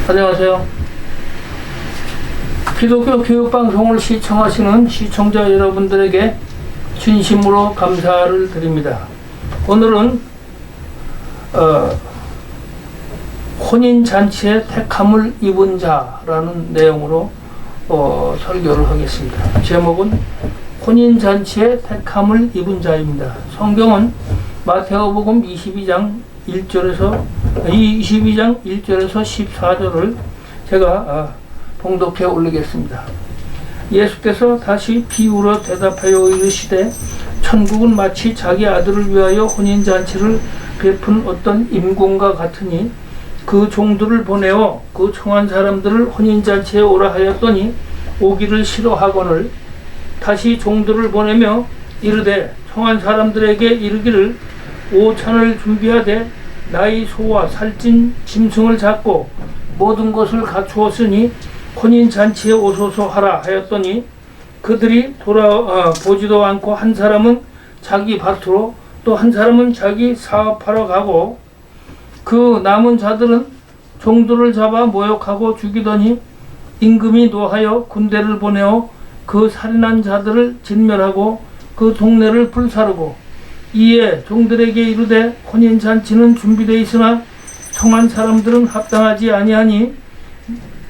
안녕하세요. 기독교 교육방송을 시청하시는 시청자 여러분들에게 진심으로 감사를 드립니다. 오늘은 혼인잔치에 택함을 입은 자라는 내용으로 설교를 하겠습니다. 제목은 혼인잔치에 택함을 입은 자입니다. 성경은 마태복음 22장 1절에서 14절을 제가 봉독해 올리겠습니다. 예수께서 다시 비유로 대답하여 이르시되 천국은 마치 자기 아들을 위하여 혼인잔치를 베푼 어떤 임금과 같으니 그 종들을 보내어 그 청한 사람들을 혼인잔치에 오라 하였더니 오기를 싫어하거늘 다시 종들을 보내며 이르되 청한 사람들에게 이르기를 오찬을 준비하되 나의 소와 살찐 짐승을 잡고 모든 것을 갖추었으니 혼인잔치에 오소서 하라 하였더니 그들이 보지도 않고 한 사람은 자기 밭으로 또 한 사람은 자기 사업하러 가고 그 남은 자들은 종들을 잡아 모욕하고 죽이더니 임금이 노하여 군대를 보내어 그 살인한 자들을 진멸하고 그 동네를 불사르고 이에 종들에게 이르되 혼인잔치는 준비되어 있으나 청한 사람들은 합당하지 아니하니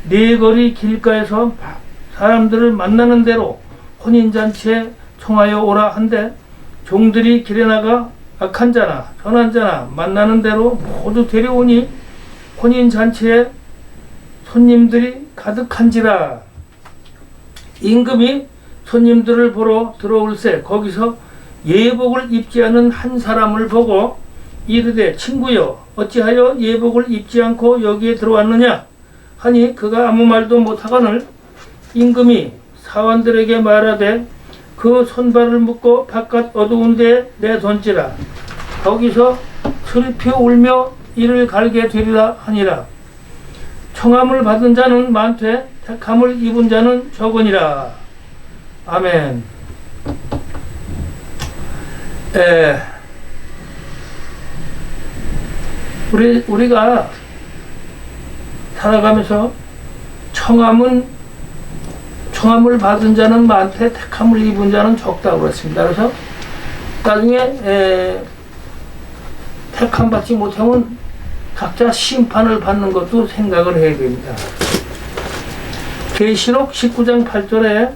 네 거리 길가에서 사람들을 만나는 대로 혼인잔치에 청하여 오라 한데 종들이 길에 나가 악한 자나 선한 자나 만나는 대로 모두 데려오니 혼인잔치에 손님들이 가득한지라. 임금이 손님들을 보러 들어올새 거기서 예복을 입지 않은 한 사람을 보고 이르되 친구여 어찌하여 예복을 입지 않고 여기에 들어왔느냐 하니 그가 아무 말도 못하거늘 임금이 사원들에게 말하되 그 손발을 묶고 바깥 어두운 데에 내던지라. 거기서 슬피 울며 이를 갈게 되리라 하니라. 청함을 받은 자는 많되 택함을 입은 자는 적으니라. 아멘. 우리가 살아가면서 청함을 받은 자는 많되 택함을 입은 자는 적다고 그랬습니다. 그래서 나중에 택함 받지 못하면 각자 심판을 받는 것도 생각을 해야 됩니다. 계시록 19장 8절에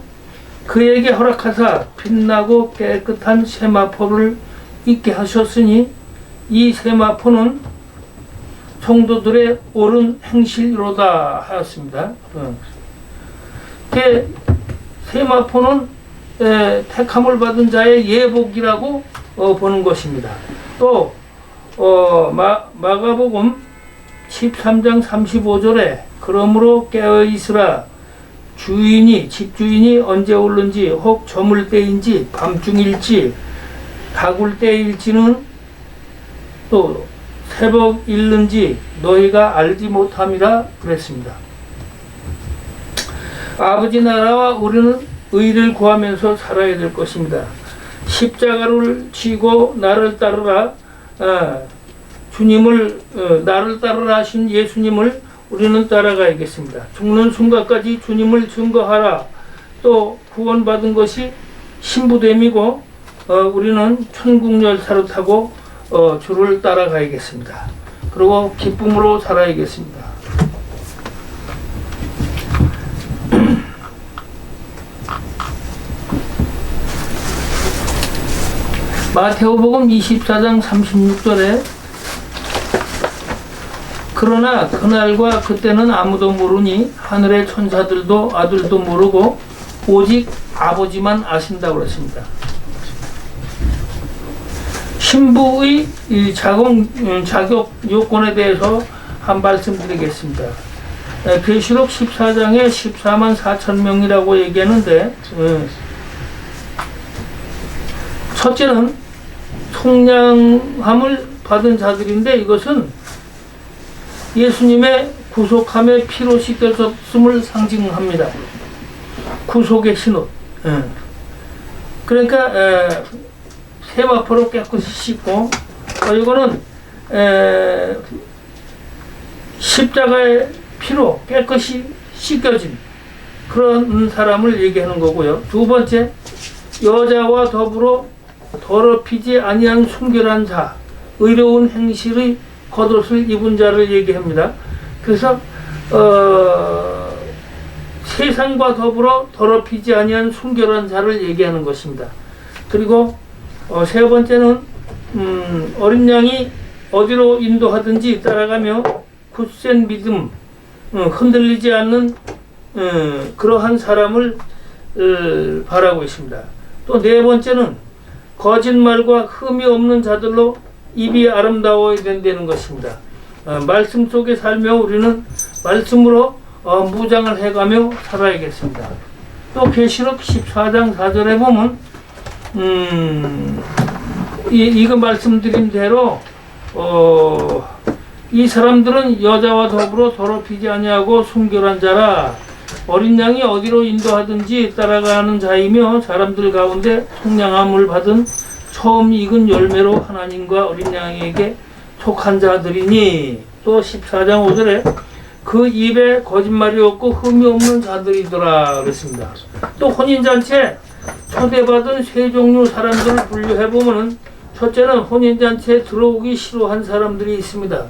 그에게 허락하사 빛나고 깨끗한 세마포를 있게 하셨으니 이 세마포는 성도들의 옳은 행실로다 하였습니다. 세마포는 택함을 받은 자의 예복이라고 보는 것입니다. 또 마가복음 13장 35절에 그러므로 깨어있으라 집주인이 언제 오는지 혹 저물 때인지 밤중일지 가굴 때일지는 또 새벽 일는지 너희가 알지 못함이라 그랬습니다. 아버지 나라와 우리는 의를 구하면서 살아야 될 것입니다. 십자가를 지고 나를 따르라 나를 따르라 하신 예수님을 우리는 따라가야겠습니다. 죽는 순간까지 주님을 증거하라. 또 구원받은 것이 신부됨이고 우리는 천국 열차를 타고 주를 따라가야겠습니다. 그리고 기쁨으로 살아야겠습니다. 마태복음 24장 36절에 그러나 그날과 그때는 아무도 모르니 하늘의 천사들도 아들도 모르고 오직 아버지만 아신다고 그랬습니다. 신부의 자격 요건에 대해서 한 말씀 드리겠습니다. 계시록 14장에 14만 4천 명이라고 얘기하는데 첫째는 속량함을 받은 자들인데 이것은 예수님의 구속함의 피로 씻겨졌음을 상징합니다. 구속의 신옷. 그러니까 세마포로 깨끗이 씻고 이거는 십자가에 피로 깨끗이 씻겨진 그런 사람을 얘기하는 거고요. 두 번째, 여자와 더불어 더럽히지 아니한 순결한 자, 의로운 행실의 겉옷을 입은 자를 얘기합니다. 그래서 세상과 더불어 더럽히지 아니한 순결한 자를 얘기하는 것입니다. 그리고 세 번째는 어린 양이 어디로 인도하든지 따라가며 굳센 믿음, 흔들리지 않는 그러한 사람을 바라고 있습니다. 또 네 번째는 거짓말과 흠이 없는 자들로 입이 아름다워야 된다는 것입니다. 말씀 속에 살며 우리는 말씀으로 무장을 해가며 살아야겠습니다. 또 계시록 14장 4절에 보면 이거 말씀드린 대로 이 사람들은 여자와 더불어 더럽히지 아니하고 순결한 자라. 어린 양이 어디로 인도하든지 따라가는 자이며 사람들 가운데 속량함을 받은 처음 익은 열매로 하나님과 어린 양에게 속한 자들이니. 또 14장 5절에 그 입에 거짓말이 없고 흠이 없는 자들이더라 그랬습니다. 또 혼인잔치에 초대받은 세 종류 사람들을 분류해보면 첫째는 혼인잔치에 들어오기 싫어한 사람들이 있습니다.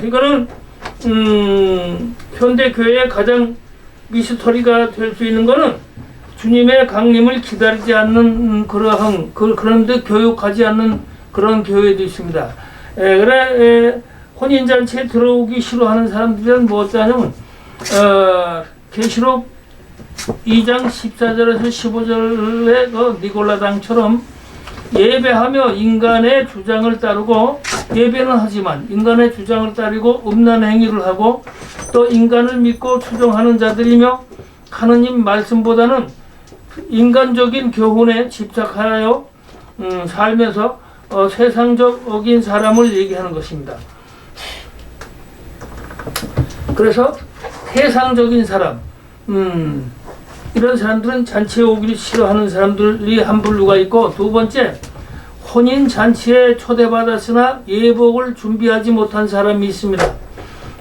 이거는 현대교회의 가장 미스터리가 될 수 있는 것은 주님의 강림을 기다리지 않는 그런데 교육하지 않는 그런 교회도 있습니다. 혼인잔치에 들어오기 싫어하는 사람들은 무엇이냐면 계시록 2장 14절에서 15절의 그 니골라당처럼 예배하며 인간의 주장을 따르고 예배는 하지만 인간의 주장을 따르고 음란 행위를 하고 또 인간을 믿고 추종하는 자들이며 하느님 말씀보다는 인간적인 교훈에 집착하여 살면서 세상적인 사람을 얘기하는 것입니다. 그래서 세상적인 사람, 이런 사람들은 잔치에 오기를 싫어하는 사람들이 한 분류가 있고, 두 번째, 혼인 잔치에 초대받았으나 예복을 준비하지 못한 사람이 있습니다.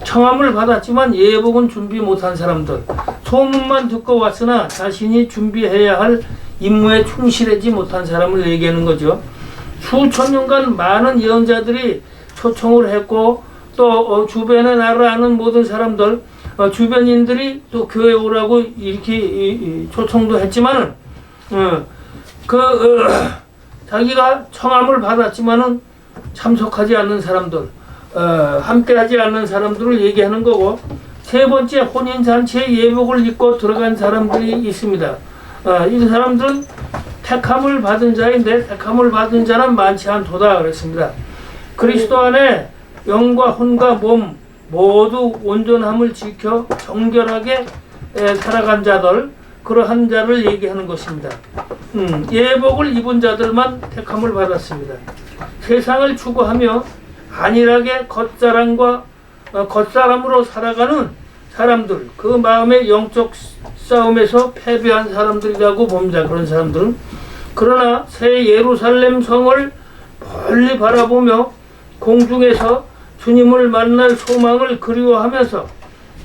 청함을 받았지만 예복은 준비 못한 사람들, 소문만 듣고 왔으나 자신이 준비해야 할 임무에 충실하지 못한 사람을 얘기하는 거죠. 수천 년간 많은 예언자들이 초청을 했고 또 주변에 나를 아는 모든 사람들, 주변인들이 또 교회 오라고 이렇게 초청도 했지만은 자기가 청함을 받았지만은 참석하지 않는 사람들, 함께하지 않는 사람들을 얘기하는 거고, 세 번째, 혼인잔치에 예복을 입고 들어간 사람들이 있습니다. 이 사람들은 택함을 받은 자인데 택함을 받은 자는 많지 않도다 그랬습니다. 그리스도 안에 영과 혼과 몸 모두 온전함을 지켜 정결하게 살아간 자들, 그러한 자를 얘기하는 것입니다. 예복을 입은 자들만 택함을 받았습니다. 세상을 추구하며 안일하게 겉사람으로 살아가는 사람들, 그 마음의 영적 싸움에서 패배한 사람들이라고 봅니다. 그런 사람들은. 그러나 새 예루살렘 성을 멀리 바라보며 공중에서 주님을 만날 소망을 그리워하면서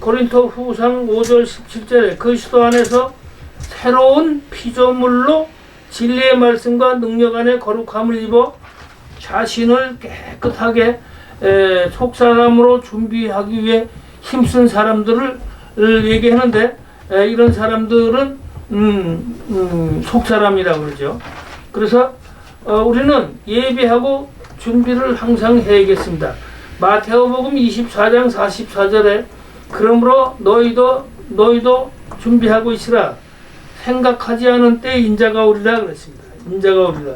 고린토 후상 5절 17절에 그리스도 안에서 새로운 피조물로 진리의 말씀과 능력 안에 거룩함을 입어 자신을 깨끗하게 속사람으로 준비하기 위해 힘쓴 사람들을 얘기하는데, 이런 사람들은 속사람이라고 그러죠. 그래서 우리는 예배하고 준비를 항상 해야겠습니다. 마태오복음 24장 44절에 그러므로 너희도 준비하고 있으라. 생각하지 않은 때 인자가 오리라 그랬습니다. 인자가 오리라.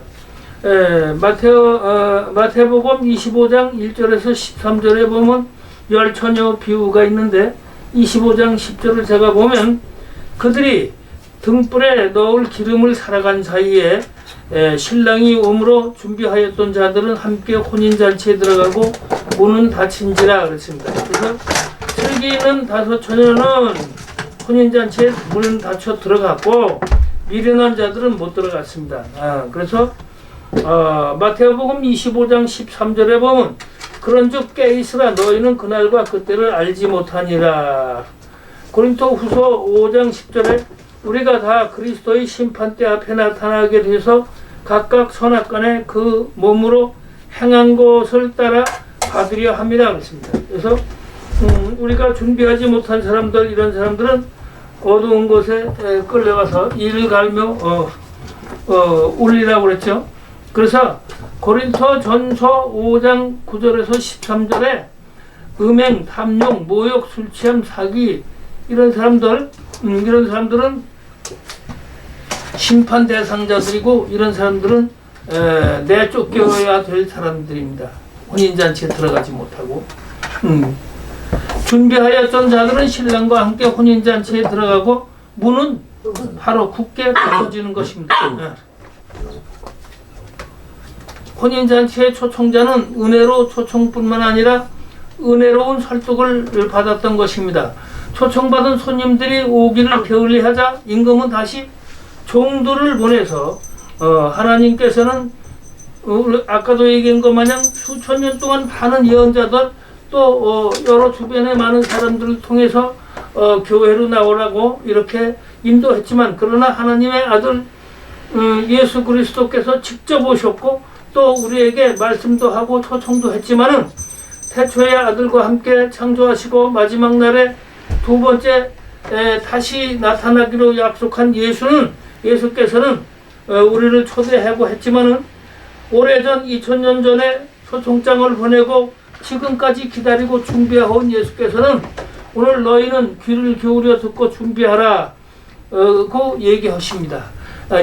마태복음 25장 1절에서 13절에 보면 열처녀 비유가 있는데, 25장 10절을 제가 보면 그들이 등불에 넣을 기름을 살아간 사이에 신랑이 오므로 준비하였던 자들은 함께 혼인잔치에 들어가고 문은 닫힌지라 그랬습니다. 그래서 슬기 있는 5 처녀는 혼인잔치에 문은 닫혀 들어갔고 미련한 자들은 못 들어갔습니다. 그래서 마태복음 25장 13절에 보면 그런즉 깨있으라 너희는 그날과 그때를 알지 못하니라. 고린토후서 5장 10절에 우리가 다 그리스도의 심판대 앞에 나타나게 돼서 각각 선악간에 그 몸으로 행한 것을 따라 받으려 합니다. 그렇습니다. 그래서 우리가 준비하지 못한 사람들, 이런 사람들은 어두운 곳에 끌려가서 이를 갈며 울리라고 그랬죠. 그래서 고린토 전서 5장 9절에서 13절에 음행, 탐욕, 모욕, 술 취함, 사기 이런 사람들은 심판 대상자들이고, 이런 사람들은 내쫓겨야 될 사람들입니다. 혼인잔치에 들어가지 못하고 준비하였던 자들은 신랑과 함께 혼인잔치에 들어가고 문은 바로 굳게 닫혀지는 것입니다. 혼인잔치의 초청자는 은혜로 초청뿐만 아니라 은혜로운 설득을 받았던 것입니다. 초청받은 손님들이 오기를 게을리하자 임금은 다시 종들을 보내서 하나님께서는 아까도 얘기한 것 마냥 수천 년 동안 많은 예언자들, 또 여러 주변의 많은 사람들을 통해서 교회로 나오라고 이렇게 인도했지만, 그러나 하나님의 아들 예수 그리스도께서 직접 오셨고 또 우리에게 말씀도 하고 초청도 했지만은, 태초의 아들과 함께 창조하시고 마지막 날에 두 번째 다시 나타나기로 약속한 예수께서는 우리를 초대하고 했지만은, 오래전 2000년 전에 초청장을 보내고 지금까지 기다리고 준비해온 예수께서는 오늘 너희는 귀를 기울여 듣고 준비하라 고 얘기하십니다.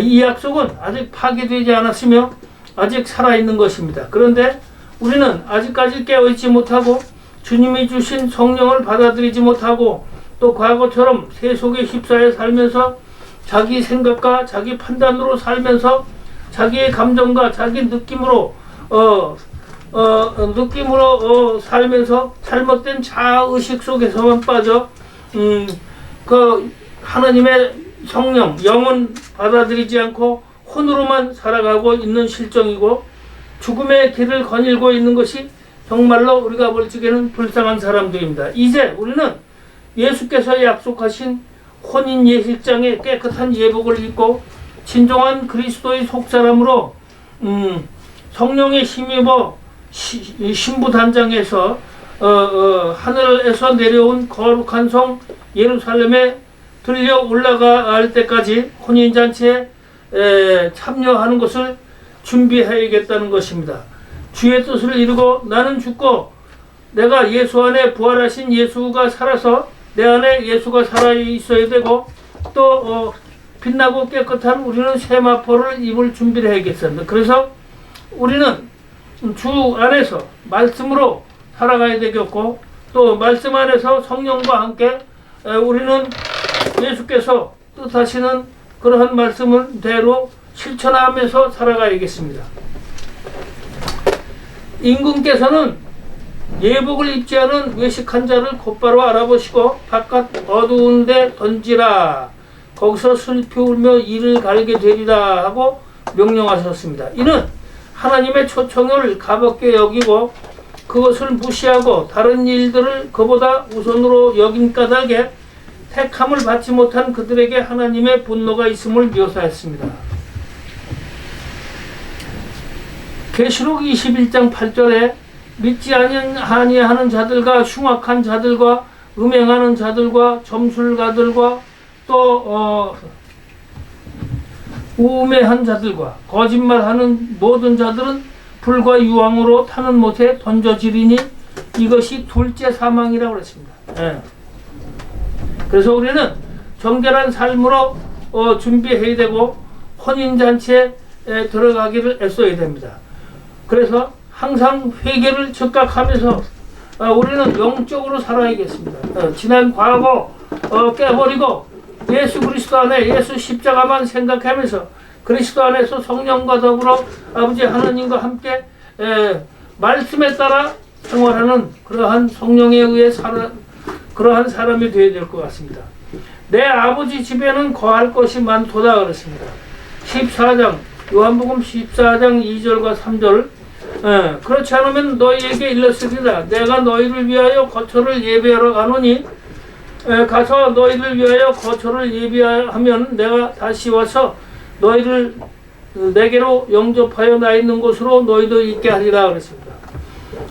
이 약속은 아직 파기되지 않았으며 아직 살아있는 것입니다. 그런데 우리는 아직까지 깨어있지 못하고 주님이 주신 성령을 받아들이지 못하고, 또 과거처럼 세속에 휩싸여 살면서 자기 생각과 자기 판단으로 살면서 자기의 감정과 자기 느낌으로 살면서 잘못된 자아의식 속에서만 빠져 그 하나님의 성령, 영은 받아들이지 않고 혼으로만 살아가고 있는 실정이고, 죽음의 길을 거닐고 있는 것이 정말로 우리가 볼 적에는 불쌍한 사람들입니다. 이제 우리는 예수께서 약속하신 혼인 예식장에 깨끗한 예복을 입고 진정한 그리스도의 속사람으로 성령의 힘입어 신부단장에서 하늘에서 내려온 거룩한 성 예루살렘에 들려 올라갈 때까지 혼인잔치에 참여하는 것을 준비해야겠다는 것입니다. 주의 뜻을 이루고 나는 죽고 내가 예수 안에 부활하신 예수가 살아서 내 안에 예수가 살아 있어야 되고, 또 빛나고 깨끗한 우리는 세마포를 입을 준비를 해야겠습니다. 그래서 우리는 주 안에서 말씀으로 살아가야 되겠고, 또 말씀 안에서 성령과 함께 우리는 예수께서 뜻하시는 그러한 말씀을 대로 실천하면서 살아가야겠습니다. 임금께서는 예복을 입지 않은 외식한 자를 곧바로 알아보시고 바깥 어두운 데 던지라, 거기서 슬피 울며 이를 갈게 되리라 하고 명령하셨습니다. 이는 하나님의 초청을 가볍게 여기고 그것을 무시하고 다른 일들을 그보다 우선으로 여긴 까닭에 택함을 받지 못한 그들에게 하나님의 분노가 있음을 묘사했습니다. 계시록 21장 8절에 믿지 아니하는 자들과 흉악한 자들과 음행하는 자들과 점술가들과 또 우매한 자들과 거짓말하는 모든 자들은 불과 유황으로 타는 못에 던져지리니 이것이 둘째 사망이라고 그랬습니다. 그래서 우리는 정결한 삶으로 준비해야 되고 혼인잔치에 들어가기를 애써야 됩니다. 그래서 항상 회개를 즉각하면서 우리는 영적으로 살아야겠습니다. 지난 과거 깨버리고 예수 그리스도 안에 예수 십자가만 생각하면서 그리스도 안에서 성령과 더불어 아버지 하나님과 함께 말씀에 따라 생활하는 그러한 성령에 의해 그러한 사람이 되어야 될 것 같습니다. 내 아버지 집에는 거할 것이 많도다 그랬습니다. 14장 요한복음 14장 2절과 3절 그렇지 않으면 너희에게 일렀으리라. 내가 너희를 위하여 거처를 예비하러 가노니 가서 너희를 위하여 거처를 예비하면 내가 다시 와서 너희를 내게로 영접하여 나 있는 곳으로 너희도 있게 하리라 그랬습니다.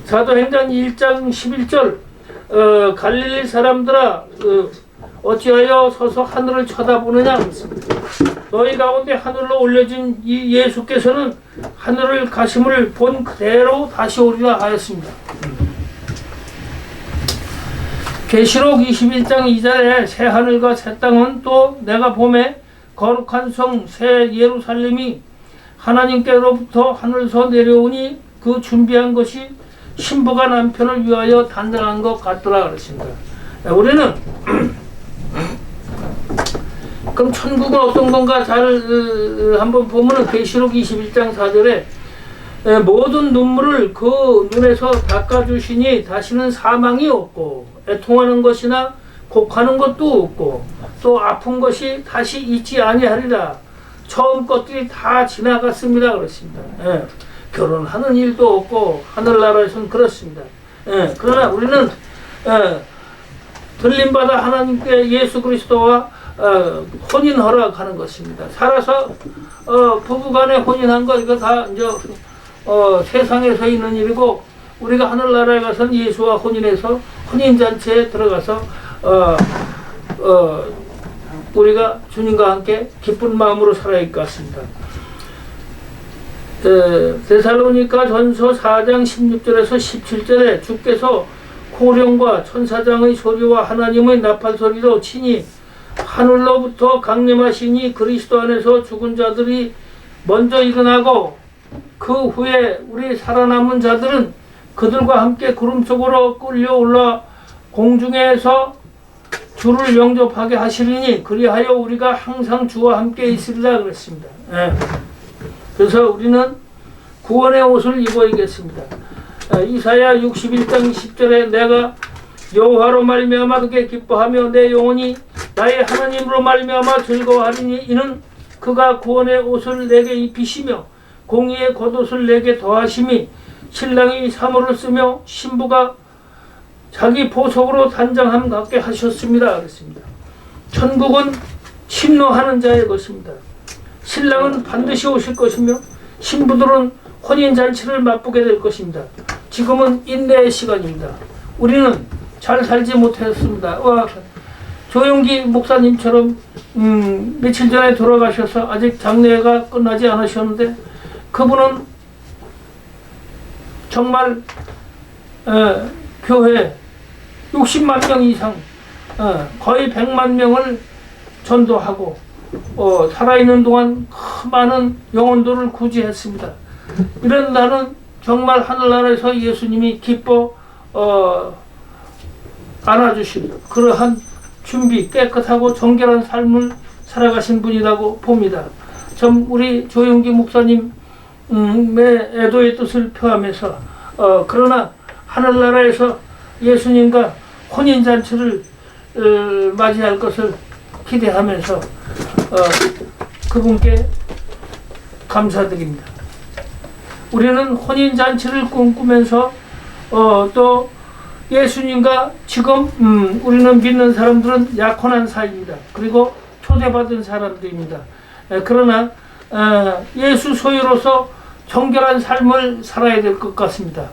사도행전 1장 11절 갈릴리 사람들아 어찌하여 서서 하늘을 쳐다보느냐 그랬습니다. 너희 가운데 하늘로 올려진 이 예수께서는 하늘을 가심을 본 그대로 다시 오리라 하였습니다. 계시록 21장 2절에 새 하늘과 새 땅은 또 내가 봄에 거룩한 성 새 예루살렘이 하나님께로부터 하늘에서 내려오니 그 준비한 것이 신부가 남편을 위하여 단장한 것 같더라 그랬습니다. 우리는 그럼 천국은 어떤 건가 잘 한번 보면은 계시록 21장 4절에 모든 눈물을 그 눈에서 닦아주시니 다시는 사망이 없고 애통하는 것이나 곡하는 것도 없고 또 아픈 것이 다시 있지 아니하리라. 처음 것들이 다 지나갔습니다 그렇습니다. 결혼하는 일도 없고 하늘나라에서는 그렇습니다. 그러나 우리는 들림받아 하나님께 예수 그리스도와 혼인 허락하는 것입니다. 살아서 부부간에 혼인한 거 이거 다 이제 세상에서 있는 일이고 우리가 하늘나라에 가서는 예수와 혼인해서 혼인잔치에 들어가서 우리가 주님과 함께 기쁜 마음으로 살아야 할 것 같습니다. 데살로니가 전서 4장 16절에서 17절에 주께서 호령과 천사장의 소리와 하나님의 나팔 소리로 치니 하늘로부터 강림하시니 그리스도 안에서 죽은 자들이 먼저 일어나고 그 후에 우리 살아남은 자들은 그들과 함께 구름 속으로 끌려 올라 공중에서 주를 영접하게 하시리니 그리하여 우리가 항상 주와 함께 있으리라 그랬습니다. 그래서 우리는 구원의 옷을 입어야겠습니다. 이사야 61장 10절에 내가 여호와로 말미암아 그게 기뻐하며 내 영혼이 나의 하나님으로 말미암아 즐거워하리니 이는 그가 구원의 옷을 내게 입히시며 공의의 겉옷을 내게 더하심이 신랑이 사모를 쓰며 신부가 자기 보석으로 단장함 같게 하셨습니다 그랬습니다. 천국은 침노하는 자의 것입니다. 신랑은 반드시 오실 것이며 신부들은 혼인잔치를 맛보게 될 것입니다. 지금은 인내의 시간입니다. 우리는 잘 살지 못했습니다. 조용기 목사님처럼 며칠 전에 돌아가셔서 아직 장례가 끝나지 않으셨는데 그분은 정말 교회 60만 명 이상 거의 100만 명을 전도하고 살아있는 동안 많은 영혼들을 구제했습니다. 이런 날은 정말 하늘나라에서 예수님이 기뻐 안아주신 그러한 준비 깨끗하고 정결한 삶을 살아가신 분이라고 봅니다. 참 우리 조용기 목사님의 애도의 뜻을 표하면서 그러나 하늘나라에서 예수님과 혼인잔치를 맞이할 것을 기대하면서 그분께 감사드립니다. 우리는 혼인잔치를 꿈꾸면서 또 예수님과 지금 우리는 믿는 사람들은 약혼한 사이입니다. 그리고 초대받은 사람들입니다. 그러나 예수 소유로서 정결한 삶을 살아야 될 것 같습니다.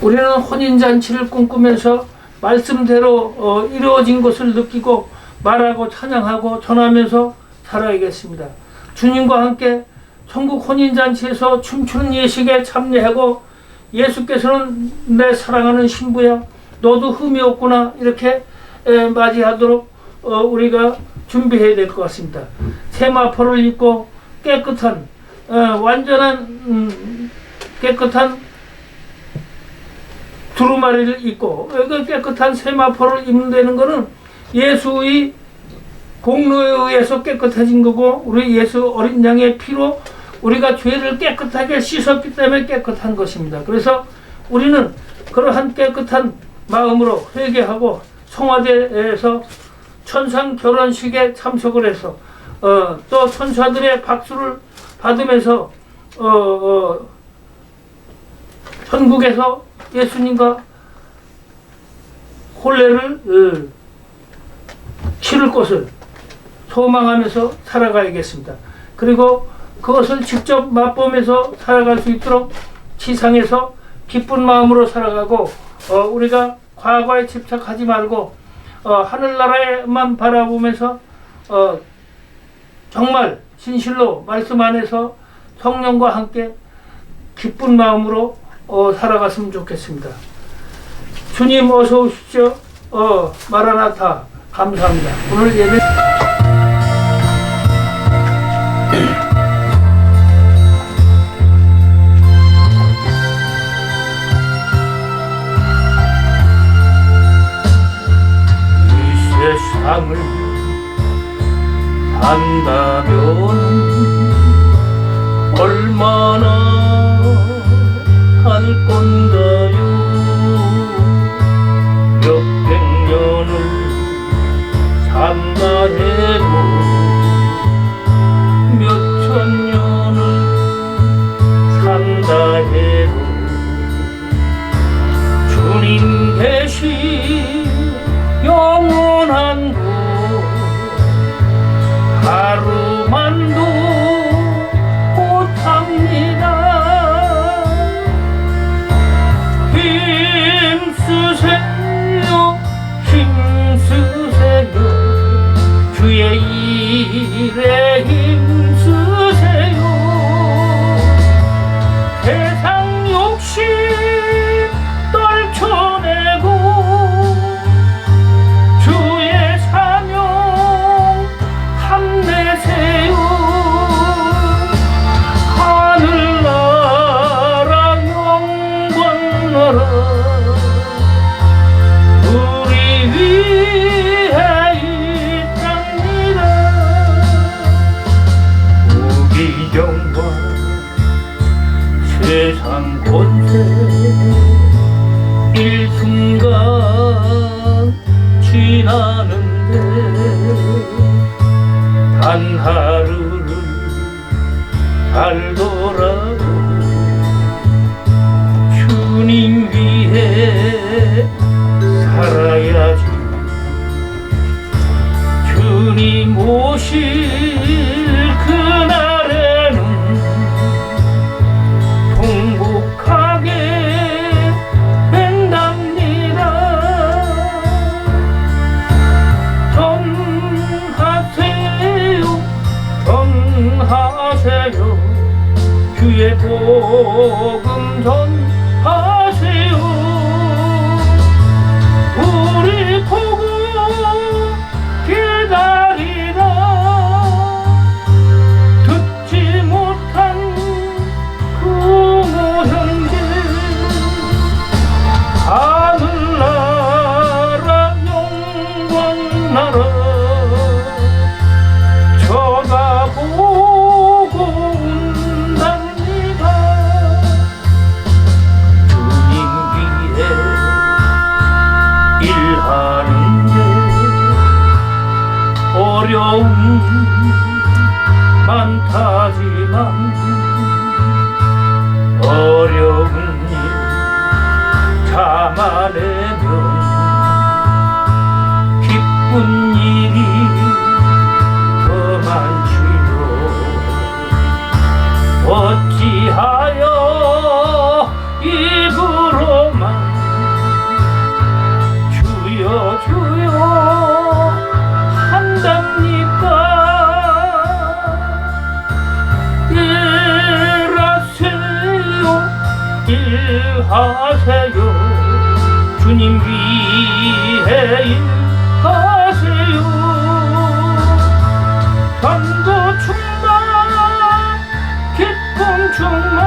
우리는 혼인잔치를 꿈꾸면서 말씀대로 이루어진 것을 느끼고 말하고 찬양하고 전하면서 살아야겠습니다. 주님과 함께 천국 혼인잔치에서 춤추는 예식에 참여하고 예수께서는 내 사랑하는 신부야 너도 흠이 없구나 이렇게 맞이하도록 우리가 준비해야 될 것 같습니다. 세마포를 입고 깨끗한 완전한 깨끗한 두루마리를 입고 그 깨끗한 세마포를 입는다는 것은 예수의 공로에 의해서 깨끗해진 거고 우리 예수 어린 양의 피로 우리가 죄를 깨끗하게 씻었기 때문에 깨끗한 것입니다. 그래서 우리는 그러한 깨끗한 마음으로 회개하고 성화대에서 천상 결혼식에 참석을 해서 또 천사들의 박수를 받으면서 천국에서 예수님과 혼례를 치를 것을 소망하면서 살아가야겠습니다. 그리고 그것을 직접 맛보면서 살아갈 수 있도록 지상에서 기쁜 마음으로 살아가고 우리가 과거에 집착하지 말고 하늘나라에만 바라보면서 정말 진실로 말씀 안에서 성령과 함께 기쁜 마음으로 살아갔으면 좋겠습니다. 주님 어서 오십시오. 마라나타. 감사합니다. 오늘 예배 세상을 산다면 얼마나 살 건가요? 몇백 년을 산다 해도 몇천 년을 산다 해도 주님 계시 영원한 곳 하루만도 못합니다. 힘쓰세요 힘쓰세요 주의 일에 힘쓰세요. 세상 욕심 떨쳐내고 우리 위해 있답니다. 무기경과 세상 권세 일순간 지나는데 단 하루를 살더라도 주님 위해 살아야지. 주님 오실 그날에는 통곡하게 된답니다. 전하세요 전하세요 주의 복음 전하세요. 우리 보고 기다리라 듣지 못한 부모형제 하늘나라 영광나라 쳐다보고 온답니다. 주님 위해 일하는데 어려움 많다지만 어려운 일 참아내면 기쁜 일이 더 많지요. 어찌하여 입으로만 주여 주여 한답니까? 일하세요 일하세요 주님 위해 일하세요. 전도 충만 기쁨 충만